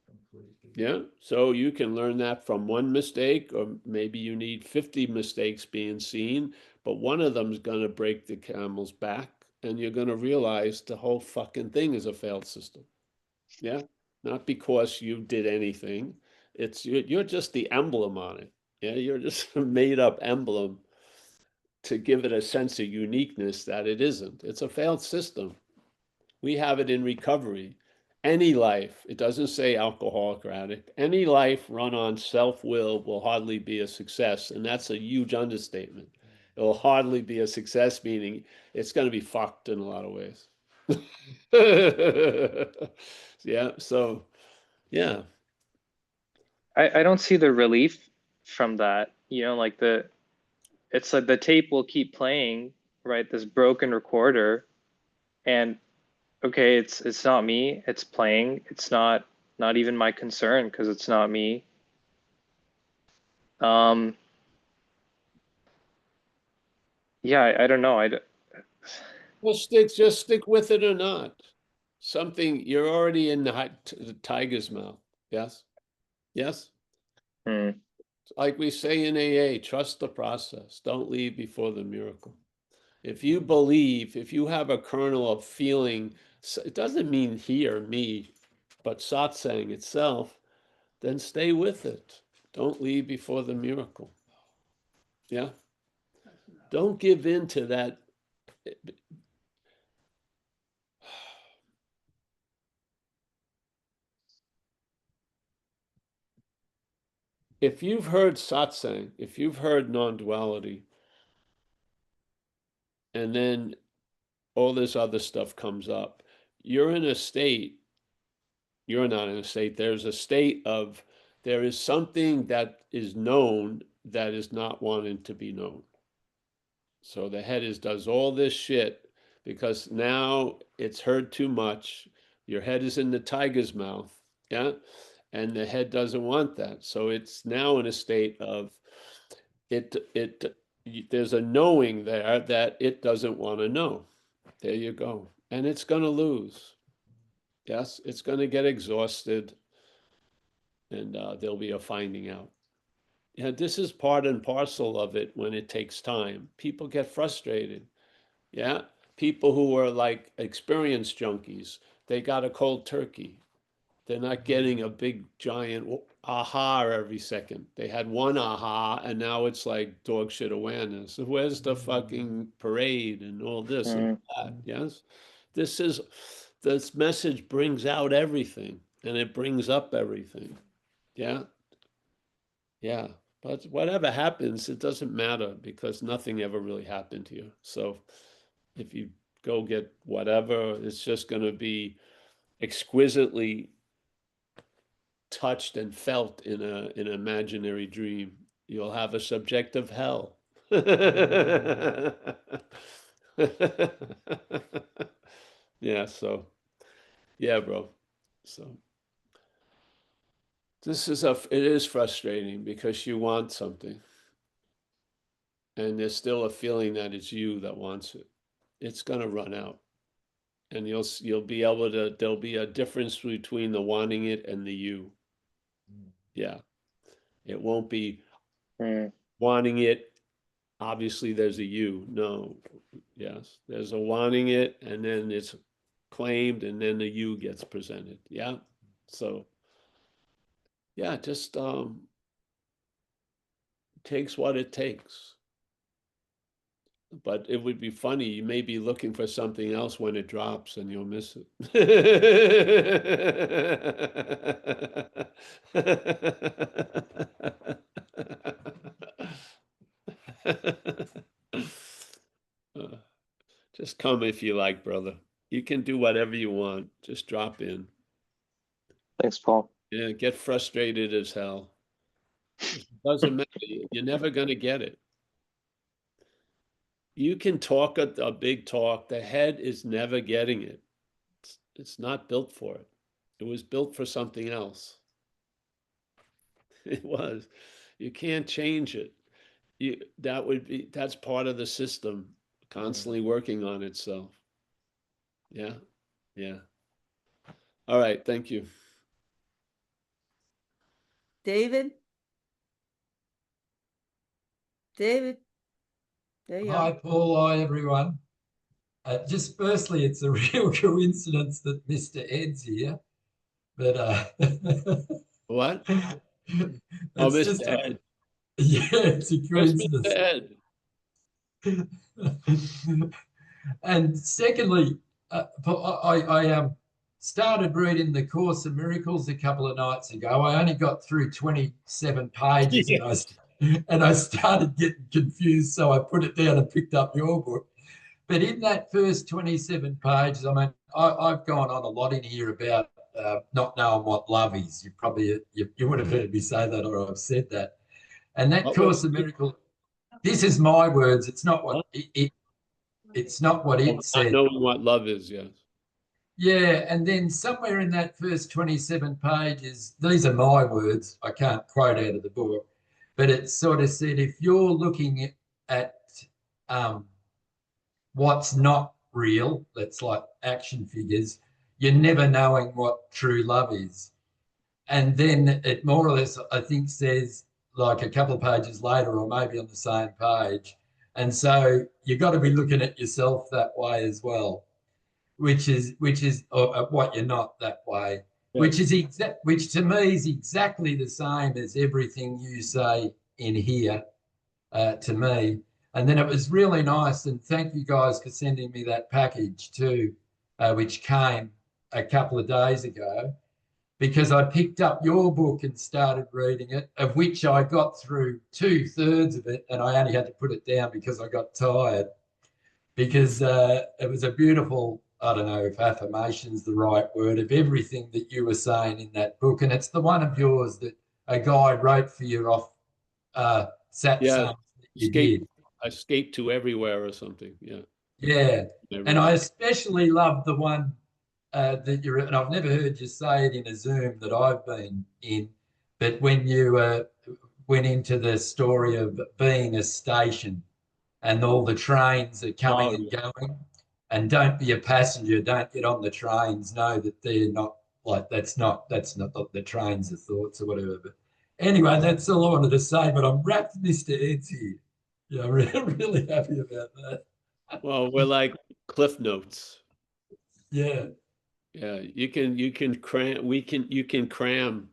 S2: Completely.
S1: Yeah, so you can learn that from one mistake, or maybe you need 50 mistakes being seen, but one of them's gonna break the camel's back, and you're gonna realize the whole fucking thing is a failed system. Yeah, not because you did anything. You're just the emblem on it. Yeah, you're just a made up emblem to give it a sense of uniqueness that it isn't. It's a failed system. We have it in recovery. Any life, it doesn't say alcoholic or addict, any life run on self-will hardly be a success. And that's a huge understatement. It will hardly be a success, meaning it's going to be fucked in a lot of ways. Yeah, so, yeah.
S4: I don't see the relief from that. You know, like it's like the tape will keep playing, right? This broken recorder, and okay, it's not me. It's playing. It's not even my concern because it's not me. Um, yeah, I don't know.
S1: Well, just stick with it or not. Something, you're already in the tiger's mouth. Yes? Yes?
S4: Hmm,
S1: Like we say in AA, trust the process. Don't leave before the miracle. If you believe, if you have a kernel of feeling, it doesn't mean he or me, but satsang itself, then stay with it. Don't leave before the miracle. Yeah? Don't give in to that. If you've heard satsang, if you've heard non-duality, and then all this other stuff comes up, you're in a state, you're not in a state, there's a state of, there is something that is known that is not wanting to be known. So the head does all this shit because now it's heard too much. Your head is in the tiger's mouth, yeah? And the head doesn't want that. So it's now in a state of there's a knowing there that it doesn't want to know. There you go. And it's going to lose. Yes, it's going to get exhausted, and there'll be a finding out. Yeah, this is part and parcel of it when it takes time. People get frustrated. Yeah, people who are like experienced junkies, they got a cold turkey. They're not getting a big giant aha every second. They had one aha, and now it's like dog shit awareness. Where's the fucking parade and all this and
S4: hmm.
S1: that? Yes, this message brings out everything, and it brings up everything. Yeah, yeah. But whatever happens, it doesn't matter because nothing ever really happened to you. So if you go get whatever, it's just going to be exquisitely touched and felt in an imaginary dream. You'll have a subjective hell. Yeah, so yeah, bro. So it is frustrating because you want something and there's still a feeling that it's you that wants it. It's gonna run out. And you'll be able to, there'll be a difference between the wanting it and the you. Yeah. It won't be
S4: Hmm.
S1: wanting it. Obviously, there's a you. No. Yes. There's a wanting it, and then it's claimed, and then the you gets presented. Yeah. So, yeah, just takes what it takes. But it would be funny. You may be looking for something else when it drops and you'll miss it. Uh, just come if you like, brother. You can do whatever you want. Just drop in.
S4: Thanks, Paul.
S1: Yeah, get frustrated as hell. It doesn't matter. You're never going to get it. You can talk a big talk. The head is never getting it. It's not built for it. It was built for something else. It was. You can't change it. that would be, that's part of the system, constantly working on itself. Yeah, yeah. All right, thank you.
S3: David? David? There you
S2: Hi,
S3: are.
S2: Paul. Hi, everyone. Just firstly, it's a real coincidence that Mr. Ed's here, but
S1: What? Oh,
S2: it's
S1: Mr.
S2: just
S1: Ed.
S2: yeah, it's a
S1: Where's Mr.
S2: coincidence.
S1: Ed?
S2: And secondly, I started reading the Course in Miracles a couple of nights ago. I only got through 27 pages,
S1: Yeah.
S2: and I started getting confused, so I put it down and picked up your book. But in that first 27 pages, I mean, I've gone on a lot in here about not knowing what love is. You would have heard me say that, or I've said that. And that
S1: What was
S2: Course in Miracles, this is my words. It's not what
S1: what?
S2: it's not what
S1: Oh,
S2: it
S1: not
S2: said.
S1: knowing what love is, yes.
S2: Yeah, and then somewhere in that first 27 pages, these are my words. I can't quote out of the book, but it sort of said if you're looking at um, what's not real, that's like action figures, you're never knowing what true love is. And then it more or less, I think, says like a couple of pages later, or maybe on the same page. And so you've got to be looking at yourself that way as well, which is what you're not that way, which
S1: Yes.
S2: is which to me is exactly the same as everything you say in here to me. And then it was really nice, and thank you guys for sending me that package too, which came a couple of days ago, because I picked up your book and started reading it, of which I got through 2/3 of it, and I only had to put it down because I got tired. Because it was a beautiful, I don't know if affirmation's the right word, of everything that you were saying in that book. And it's the one of yours that a guy wrote for you off
S1: Yeah.
S2: satsangs that you
S1: Escape,
S2: did.
S1: escape to everywhere or something. Yeah.
S2: Yeah. And I
S1: Everywhere.
S2: especially love the one that you're, and I've never heard you say it in a Zoom that I've been in, but when you went into the story of being a station and all the trains are coming
S1: Oh,
S2: and
S1: yeah.
S2: going, and don't be a passenger, don't get on the trains, know that they're not like that's not the trains of thoughts or whatever. But anyway, that's all I wanted to say, but I'm wrapped Mr. Ed's here. Yeah, I'm really happy about that.
S1: Well, we're like Cliff Notes.
S2: Yeah.
S1: Yeah, you can cram, you can cram.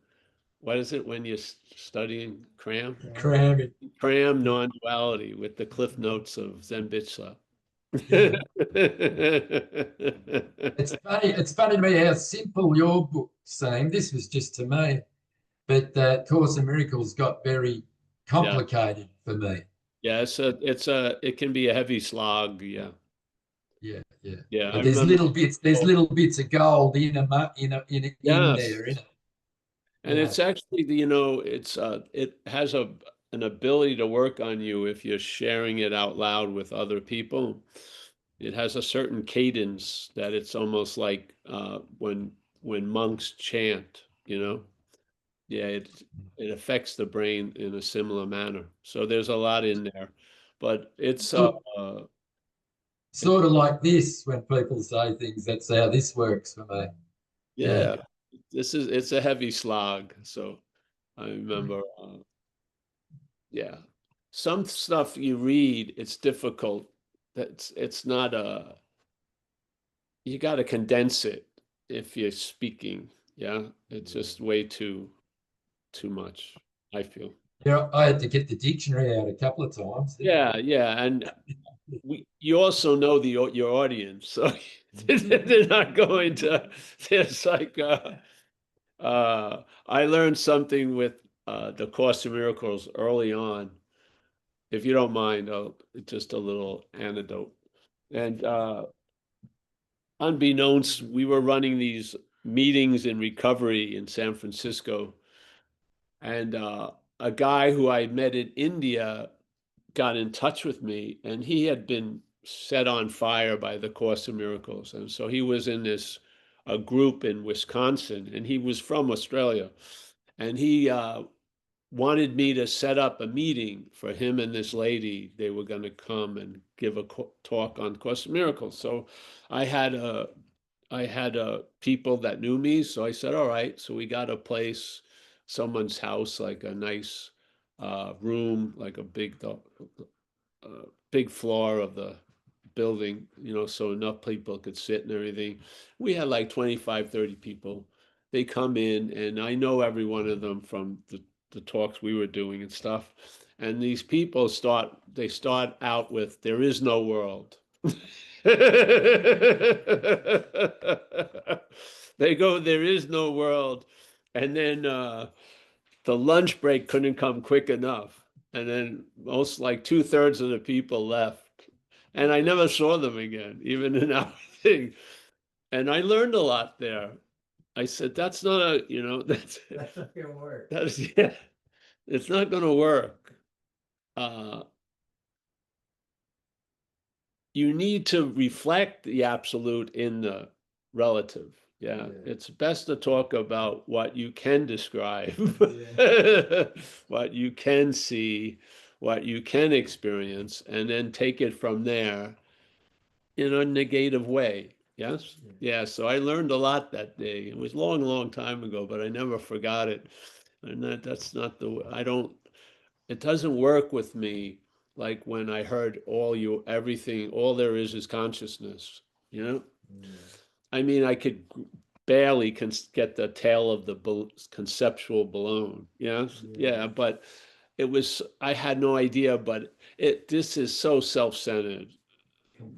S1: What is it when you're studying? Cram?
S2: Cramming.
S1: Cram non-duality with the Cliff Notes of Zen Bitsa.
S2: Yeah. It's funny to me how simple your book seemed. This was just to me, but Course in Miracles got very
S1: Yeah,
S2: complicated for me.
S1: yeah, it can be a heavy slog. Yeah,
S2: Yeah, yeah.
S1: yeah, I
S2: But there's
S1: remember.
S2: little bits, there's little bits of gold in
S1: Yes,
S2: there, in it.
S1: and
S2: Yeah.
S1: it's actually, it has an ability to work on you if you're sharing it out loud with other people. It has a certain cadence that it's almost like when monks chant, you know. Yeah, it affects the brain in a similar manner. So there's a lot in there, but
S2: Sort,
S1: it,
S2: sort of like this when people say things, that's how this works for me. Yeah.
S1: yeah, it's a heavy slog. So I remember, yeah, some stuff you read, it's difficult. It's not you got to condense it if you're speaking. Yeah, it's just way too much, I feel.
S2: Yeah, I had to get the dictionary out a couple of times.
S1: Yeah, yeah, and you also know your audience, so they're not going to. It's like I learned something with the Course in Miracles early on. If you don't mind, just a little anecdote. And unbeknownst, we were running these meetings in recovery in San Francisco, and a guy who I met in India got in touch with me, and he had been set on fire by the Course in Miracles, and so he was in this a group in Wisconsin, and he was from Australia, and wanted me to set up a meeting for him and this lady. They were going to come and give a talk on Course in Miracles. So I had people that knew me. So I said, all right. So we got a place, someone's house, like a nice room, like a big floor of the building, so enough people could sit and everything. We had like 25, 30 people. They come in, and I know every one of them from the talks we were doing and stuff. And these people start out with, "There is no world." They go, "There is no world." And then the lunch break couldn't come quick enough. And then most, like 2/3 of the people left. And I never saw them again, even in our thing. And I learned a lot there. I said, that's not that's
S2: not gonna work.
S1: yeah, it's not gonna work. You need to reflect the absolute in the relative. Yeah, it's best to talk about what you can describe, what you can see, what you can experience, and then take it from there in a negative way. Yes? Yeah, so I learned a lot that day. It was long, long time ago, but I never forgot it. And that's not it doesn't work with me like when I heard everything, all there is consciousness, you know? I mean, I could barely get the tail of the conceptual balloon, yes? Yeah, but I had no idea, but this is so self-centered.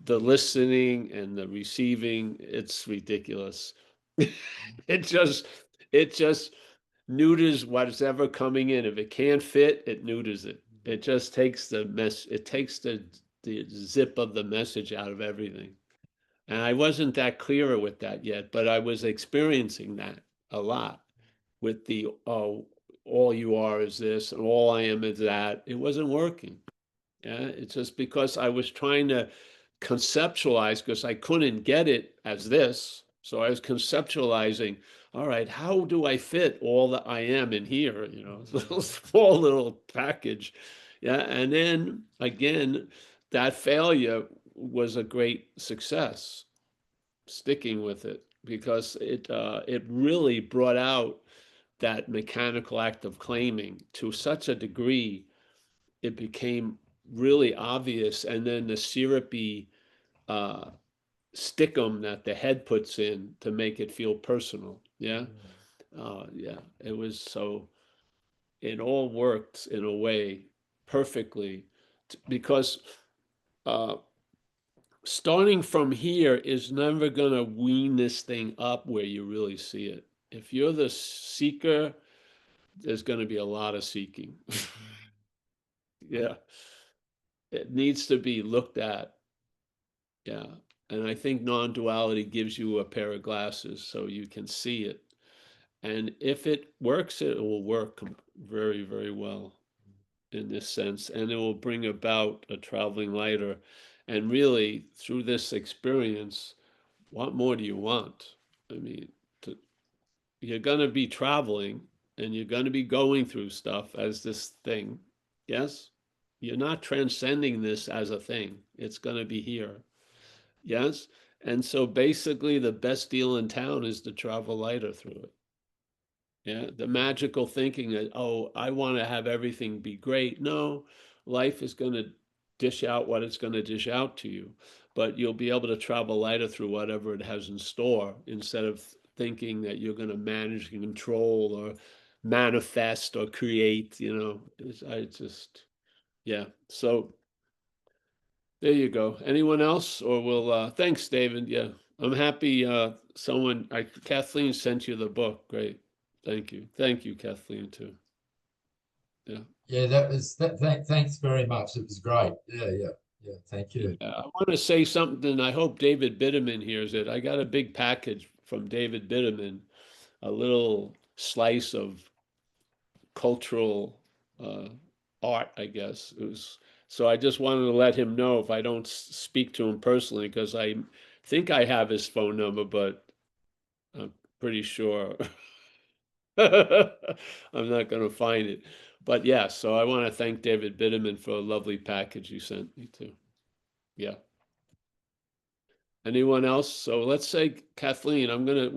S1: The listening and the receiving, it's ridiculous. It just neuters what's ever coming in. If it can't fit, it neuters it. It just takes it takes the zip of the message out of everything. And I wasn't that clearer with that yet, but I was experiencing that a lot with the, oh, all you are is this, and all I am is that. It wasn't working. Yeah, it's just because I was trying to conceptualize, because I couldn't get it as this. So I was conceptualizing, all right, how do I fit all that I am in here? Small little package. Yeah. And then again, that failure was a great success, sticking with it, because it really brought out that mechanical act of claiming to such a degree. It became really obvious. And then the syrupy stickum that the head puts in to make it feel personal. Yeah. Yeah. It was so, it all worked in a way perfectly, because starting from here is never going to wean this thing up where you really see it. If you're the seeker, there's going to be a lot of seeking. Yeah. It needs to be looked at. Yeah. And I think non-duality gives you a pair of glasses so you can see it. And if it works, it will work very, very well in this sense. And it will bring about a traveling lighter. And really, through this experience, what more do you want? I mean, you're going to be traveling, and you're going to be going through stuff as this thing. Yes? You're not transcending this as a thing. It's going to be here. Yes? And so basically the best deal in town is to travel lighter through it. Yeah, the magical thinking that, oh, I want to have everything be great. No, life is going to dish out what it's going to dish out to you, but you'll be able to travel lighter through whatever it has in store, instead of thinking that you're going to manage and control or manifest or create, yeah. So there you go. Anyone else? Or thanks, David. Yeah. I'm happy Kathleen sent you the book. Great. Thank you. Thank you, Kathleen, too. Yeah.
S2: Yeah, thanks very much. It was great. Yeah. Thank you.
S1: I want to say something. I hope David Bitterman hears it. I got a big package from David Bitterman, a little slice of cultural art, I guess. So I just wanted to let him know, if I don't speak to him personally, because I think I have his phone number, but I'm pretty sure I'm not going to find it. But yeah, so I want to thank David Bitterman for a lovely package you sent me too. Yeah. Anyone else? So let's say, Kathleen, I'm gonna,